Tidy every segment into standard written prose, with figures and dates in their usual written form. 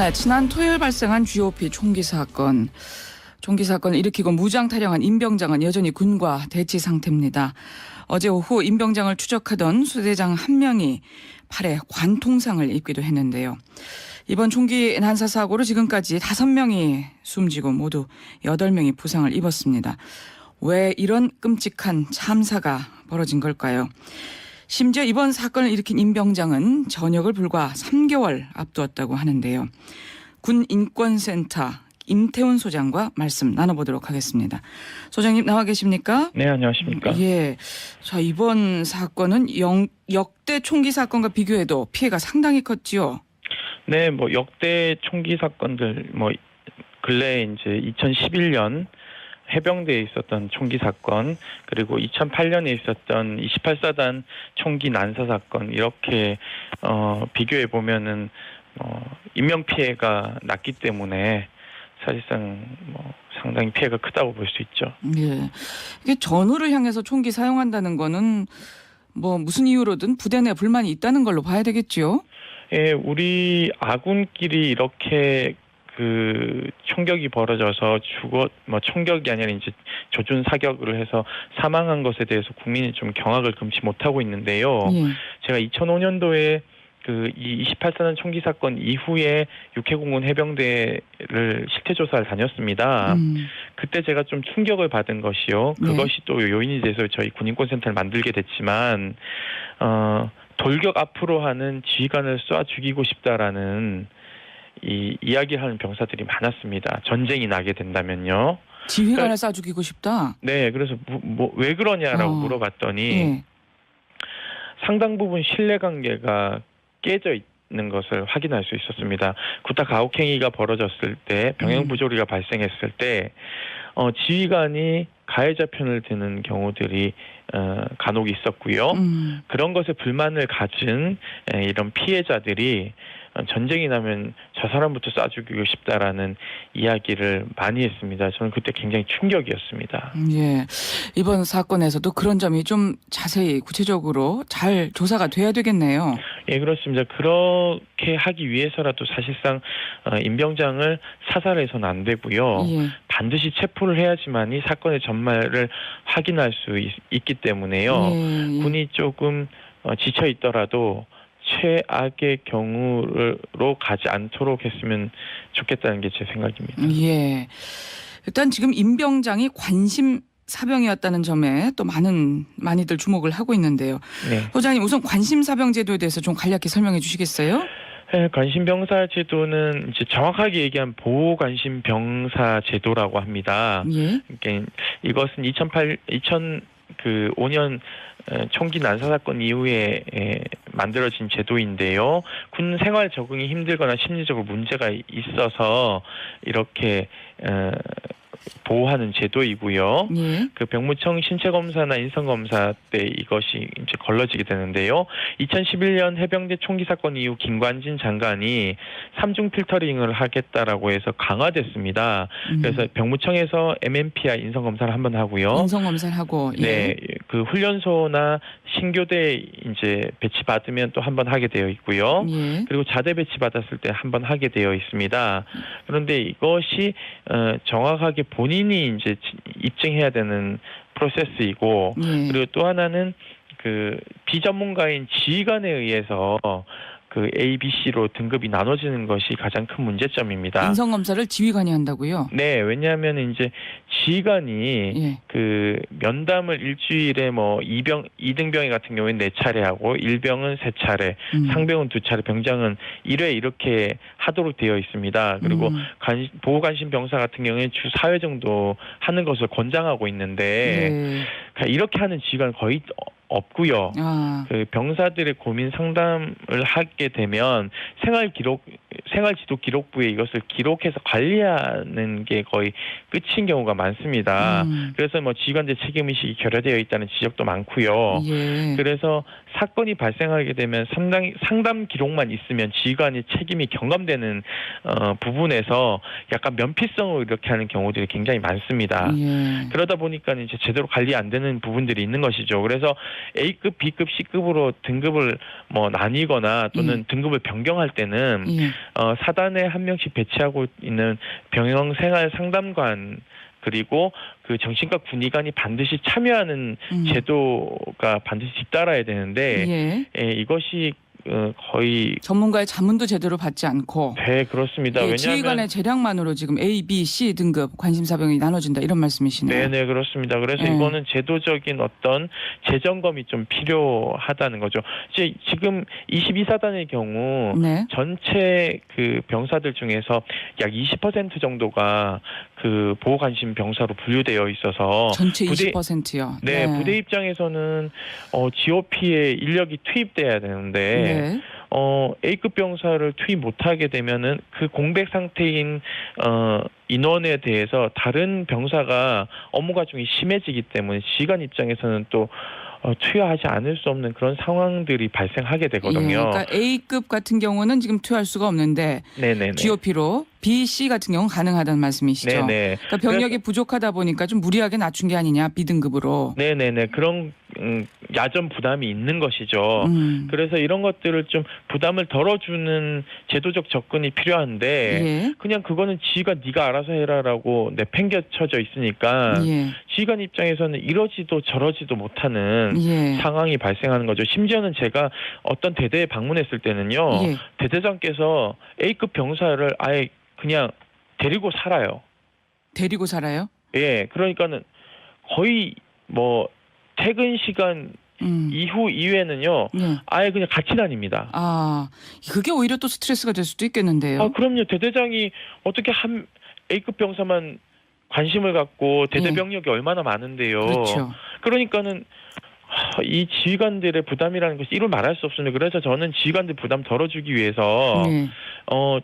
네, 지난 토요일 발생한 GOP 총기 사건. 총기 사건을 일으키고 무장 탈영한 임병장은 여전히 군과 대치 상태입니다. 어제 오후 임병장을 추적하던 수대장 한 명이 팔에 관통상을 입기도 했는데요. 이번 총기 난사 사고로 지금까지 5명이 숨지고 모두 8명이 부상을 입었습니다. 왜 이런 끔찍한 참사가 벌어진 걸까요? 심지어 이번 사건을 일으킨 임병장은 전역을 불과 3개월 앞두었다고 하는데요. 군인권센터 임태훈 소장과 말씀 나눠보도록 하겠습니다. 소장님 나와 계십니까? 네, 안녕하십니까? 예. 자, 이번 사건은 역대 총기 사건과 비교해도 피해가 상당히 컸지요. 네, 역대 총기 사건들 근래 이제 2011년 해병대에 있었던 총기 사건, 그리고 2008년에 있었던 28사단 총기 난사 사건, 이렇게 비교해 보면은 인명 피해가 났기 때문에 사실상 상당히 피해가 크다고 볼 수 있죠. 예. 이게 전우를 향해서 총기 사용한다는 거는 무슨 이유로든 부대 내 불만이 있다는 걸로 봐야 되겠죠. 예, 우리 아군끼리 이렇게 총격이 벌어져서 총격이 아니라 이제 조준 사격을 해서 사망한 것에 대해서 국민이 좀 경악을 금치 못하고 있는데요. 예. 제가 2005년도에 이 28사단 총기 사건 이후에 육해공군 해병대를 실태 조사를 다녔습니다. 그때 제가 좀 충격을 받은 것이요. 그것이 또 요인이 돼서 저희 군인권센터를 만들게 됐지만 돌격 앞으로 하는 지휘관을 쏴 죽이고 싶다라는 이 이야기를 하는 병사들이 많았습니다. 전쟁이 나게 된다면요. 지휘관을 쏴 죽이고 싶다? 네. 그래서 왜 그러냐라고 물어봤더니 예. 상당 부분 신뢰관계가 깨져 있는 것을 확인할 수 있었습니다. 구타 가혹행위가 벌어졌을 때, 병행 부조리가 발생했을 때 지휘관이 가해자 편을 드는 경우들이 간혹 있었고요. 그런 것에 불만을 가진 이런 피해자들이 전쟁이 나면 저 사람부터 쏴 죽이고 싶다라는 이야기를 많이 했습니다. 저는 그때 굉장히 충격이었습니다. 예. 이번 사건에서도 그런 점이 좀 자세히 구체적으로 잘 조사가 돼야 되겠네요. 예, 그렇습니다. 그렇게 하기 위해서라도 사실상 임병장을 사살해서는 안 되고요. 예. 반드시 체포를 해야지만이 사건의 전말을 확인할 수 있기 때문에요. 예. 군이 조금 지쳐 있더라도 최악의 경우로 가지 않도록 했으면 좋겠다는 게 제 생각입니다. 예. 일단 지금 임병장이 관심 사병이었다는 점에 또 많이들 주목을 하고 있는데요. 네. 소장님 우선 관심 사병 제도에 대해서 좀 간략히 설명해 주시겠어요? 네, 관심병사 제도는 이제 정확하게 얘기하면 보호관심병사 제도라고 합니다. 예. 그러니까 이것은 2005년 총기 난사 사건 이후에 만들어진 제도인데요. 군 생활 적응이 힘들거나 심리적으로 문제가 있어서 이렇게 보호하는 제도이고요. 예. 병무청 신체검사나 인성검사 때 이것이 이제 걸러지게 되는데요. 2011년 해병대 총기 사건 이후 김관진 장관이 3중 필터링을 하겠다라고 해서 강화됐습니다. 그래서 병무청에서 MMPI 인성검사를 한번 하고요. 인성검사를 하고. 예. 네, 훈련소나 신교대 이제 배치받으면 또 한 번 하게 되어 있고요. 예. 그리고 자대 배치받았을 때 한 번 하게 되어 있습니다. 그런데 이것이 정확하게 본인이 이제 입증해야 되는 프로세스이고, 예. 그리고 또 하나는 비전문가인 지휘관에 의해서 A, B, C로 등급이 나눠지는 것이 가장 큰 문제점입니다. 인성검사를 지휘관이 한다고요? 네, 왜냐하면 이제 지휘관이 예. 면담을 일주일에 2등병이 같은 경우에는 4차례 하고 1병은 3차례, 상병은 2차례, 병장은 1회 이렇게 하도록 되어 있습니다. 그리고 보호관심병사 같은 경우에는 주 4회 정도 하는 것을 권장하고 있는데 이렇게 하는 지휘관 거의 없고요. 병사들의 고민 상담을 하게 되면 생활지도 기록부에 이것을 기록해서 관리하는 게 거의 끝인 경우가 많습니다. 그래서 지휘관들 책임의식이 결여되어 있다는 지적도 많고요. 예. 그래서 사건이 발생하게 되면 상담 기록만 있으면 지휘관이 책임이 경감되는 부분에서 약간 면피성으로 이렇게 하는 경우들이 굉장히 많습니다. 예. 그러다 보니까 이제 제대로 관리 안 되는 부분들이 있는 것이죠. 그래서 A급, B급, C급으로 등급을 나뉘거나 또는 등급을 변경할 때는 사단에 한 명씩 배치하고 있는 병영 생활 상담관 그리고 그 정신과 군의관이 반드시 참여하는 제도가 반드시 뒤따라야 되는데 이것이 거의 전문가의 자문도 제대로 받지 않고 네 그렇습니다. 왜냐하면 지휘관의 재량만으로 지금 A, B, C 등급 관심사병이 나눠진다 이런 말씀이시네요. 네네 그렇습니다. 그래서 이거는 제도적인 어떤 재점검이 좀 필요하다는 거죠. 지금 22사단의 경우 전체 그 병사들 중에서 약 20% 정도가 그 보호관심 병사로 분류되어 있어서 전체 20%요. 네, 부대 입장에서는 GOP에 인력이 투입돼야 되는데 A급 병사를 투입 못하게 되면은 그 공백 상태인 인원에 대해서 다른 병사가 업무 과중이 심해지기 때문에 지휘관 입장에서는 또 투여하지 않을 수 없는 그런 상황들이 발생하게 되거든요. 그러니까 A급 같은 경우는 지금 투여할 수가 없는데 GOP로 B, C 같은 경우는 가능하다는 말씀이시죠. 그러니까 병력이 부족하다 보니까 좀 무리하게 낮춘 게 아니냐 B등급으로. 네네네 그런 야전 부담이 있는 것이죠. 그래서 이런 것들을 좀 부담을 덜어주는 제도적 접근이 필요한데 그냥 그거는 지휘관 네가 알아서 해라라고 내팽겨쳐져 있으니까 지휘관 입장에서는 이러지도 저러지도 못하는 상황이 발생하는 거죠. 심지어는 제가 어떤 대대에 방문했을 때는요. 대대장께서 A급 병사를 아예 그냥 데리고 살아요. 데리고 살아요? 예, 그러니까는 거의 뭐 퇴근 시간 이후에는요. 아예 그냥 같이 다닙니다. 아, 그게 오히려 또 스트레스가 될 수도 있겠는데요. 그럼요. 대대장이 어떻게 한 A급 병사만 관심을 갖고 대대 병력이 얼마나 많은데요. 그렇죠. 그러니까는 이 지휘관들의 부담이라는 것이 이루 말할 수 없습니다. 그래서 저는 지휘관들 부담 덜어주기 위해서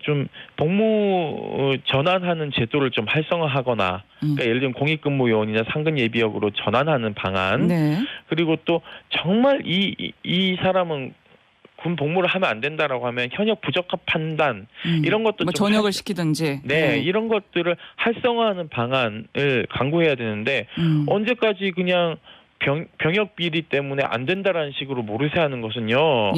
좀 복무 전환하는 제도를 좀 활성화하거나 그러니까 예를 들면 공익근무요원이나 상근 예비역으로 전환하는 방안 그리고 또 정말 이 사람은 군 복무를 하면 안 된다라고 하면 현역 부적합 판단 이런 것도 뭐 좀 전역을 시키든지 이런 것들을 활성화하는 방안을 강구해야 되는데 언제까지 그냥 병역 비리 때문에 안 된다라는 식으로 모르쇠하는 것은요.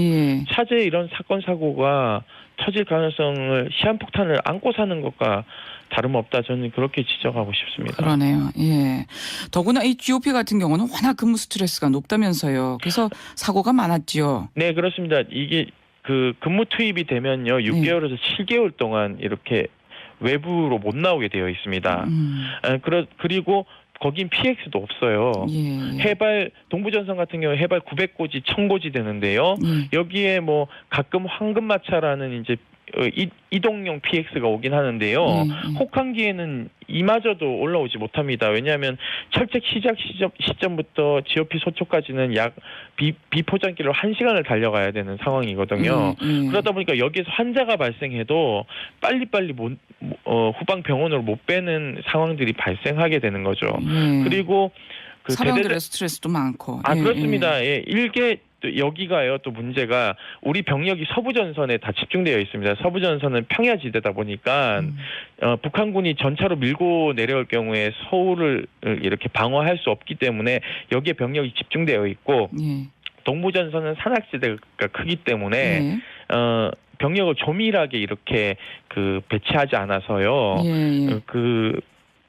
차제에 이런 사건 사고가 터질 가능성을 시한폭탄을 안고 사는 것과 다름없다. 저는 그렇게 지적하고 싶습니다. 그러네요. 더구나 이 GOP 같은 경우는 워낙 근무 스트레스가 높다면서요. 그래서 사고가 많았지요. 네, 그렇습니다. 이게 그 근무 투입이 되면요. 6개월에서 7개월 동안 이렇게 외부로 못 나오게 되어 있습니다. 그리고 거긴 PX도 없어요. 해발 동부전선 같은 경우 해발 900고지, 1000고지 되는데요. 여기에 뭐 가끔 황금마차라는 이제 이동용 PX가 오긴 하는데요. 혹한기에는 이마저도 올라오지 못합니다. 왜냐하면 철책 시작 시점부터 GOP 소초까지는 약 비포장길로 1시간을 달려가야 되는 상황이거든요. 그러다 보니까 여기에서 환자가 발생해도 빨리빨리 후방 병원으로 못 빼는 상황들이 발생하게 되는 거죠. 그리고 그 사병들의 스트레스도 많고. 그렇습니다. 일개 또 여기가요. 또 문제가 우리 병력이 서부전선에 다 집중되어 있습니다. 서부전선은 평야지대다 보니까 북한군이 전차로 밀고 내려올 경우에 서울을 이렇게 방어할 수 없기 때문에 여기에 병력이 집중되어 있고 동부전선은 산악지대가 크기 때문에 병력을 조밀하게 이렇게 그 배치하지 않아서요. 그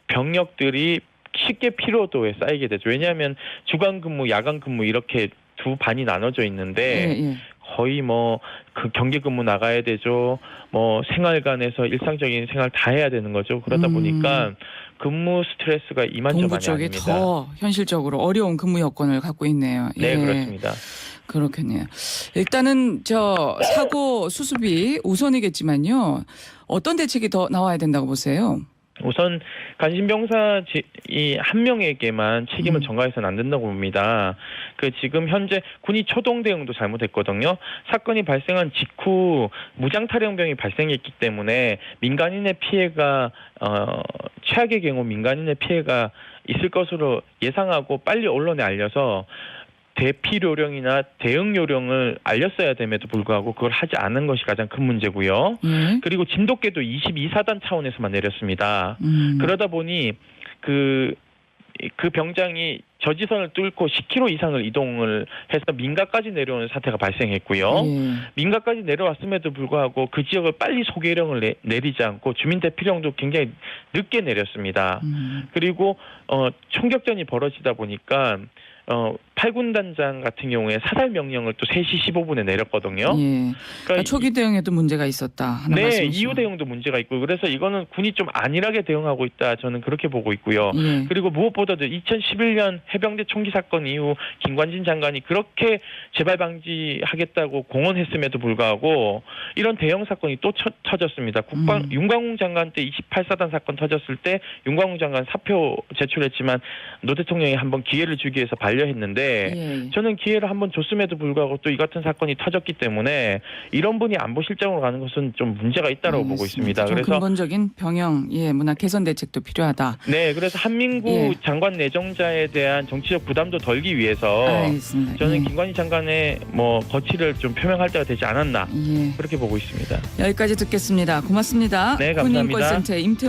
병력들이 쉽게 피로도에 쌓이게 되죠. 왜냐하면 주간 근무, 야간 근무 이렇게 두 반이 나눠져 있는데 거의 뭐 그 경계 근무 나가야 되죠. 뭐 생활관에서 일상적인 생활 다 해야 되는 거죠. 그러다 보니까 근무 스트레스가 이만저만이 동부 쪽이 아닙니다. 더 현실적으로 어려운 근무 여건을 갖고 있네요. 네, 그렇습니다. 그렇겠네요. 일단은 사고 수습이 우선이겠지만요. 어떤 대책이 더 나와야 된다고 보세요? 우선 관심병사 이 한 명에게만 책임을 전가해서는 안 된다고 봅니다. 그 지금 현재 군이 초동 대응도 잘못했거든요. 사건이 발생한 직후 무장탈영병이 발생했기 때문에 민간인의 피해가 최악의 경우 민간인의 피해가 있을 것으로 예상하고 빨리 언론에 알려서 대피 요령이나 대응 요령을 알렸어야 됨에도 불구하고 그걸 하지 않은 것이 가장 큰 문제고요. 그리고 진돗개도 22사단 차원에서만 내렸습니다. 그러다 보니 그 병장이 저지선을 뚫고 10km 이상을 이동을 해서 민가까지 내려오는 사태가 발생했고요. 예. 민가까지 내려왔음에도 불구하고 그 지역을 빨리 소개령을 내리지 않고 주민 대피령도 굉장히 늦게 내렸습니다. 그리고 총격전이 벌어지다 보니까 8군단장 같은 경우에 사살 명령을 또 3시 15분에 내렸거든요. 예. 그러니까 초기 대응에도 문제가 있었다. 하나 네, 말씀이시죠. 이후 대응도 문제가 있고 그래서 이거는 군이 좀 안일하게 대응하고 있다. 저는 그렇게 보고 있고요. 예. 그리고 무엇보다도 2011년 해병대 총기 사건 이후 김관진 장관이 그렇게 재발 방지하겠다고 공언했음에도 불구하고 이런 대형 사건이 또 터졌습니다. 윤광웅 장관 때 28사단 사건 터졌을 때 윤광웅 장관 사표 제출했지만 노 대통령이 한번 기회를 주기 위해서 반려했는데 예. 저는 기회를 한번 줬음에도 불구하고 또 이 같은 사건이 터졌기 때문에 이런 분이 안보실장으로 가는 것은 좀 문제가 있다고 보고 있습니다. 좀 그래서 근본적인 병영, 문화 개선 대책도 필요하다. 네, 그래서 한민구 장관 내정자에 대한 정치적 부담도 덜기 위해서 알겠습니다. 저는 김관희 장관의 거취를 좀 표명할 때가 되지 않았나 그렇게 보고 있습니다. 여기까지 듣겠습니다. 고맙습니다. 네, 감사합니다. 군인권센터의 임태훈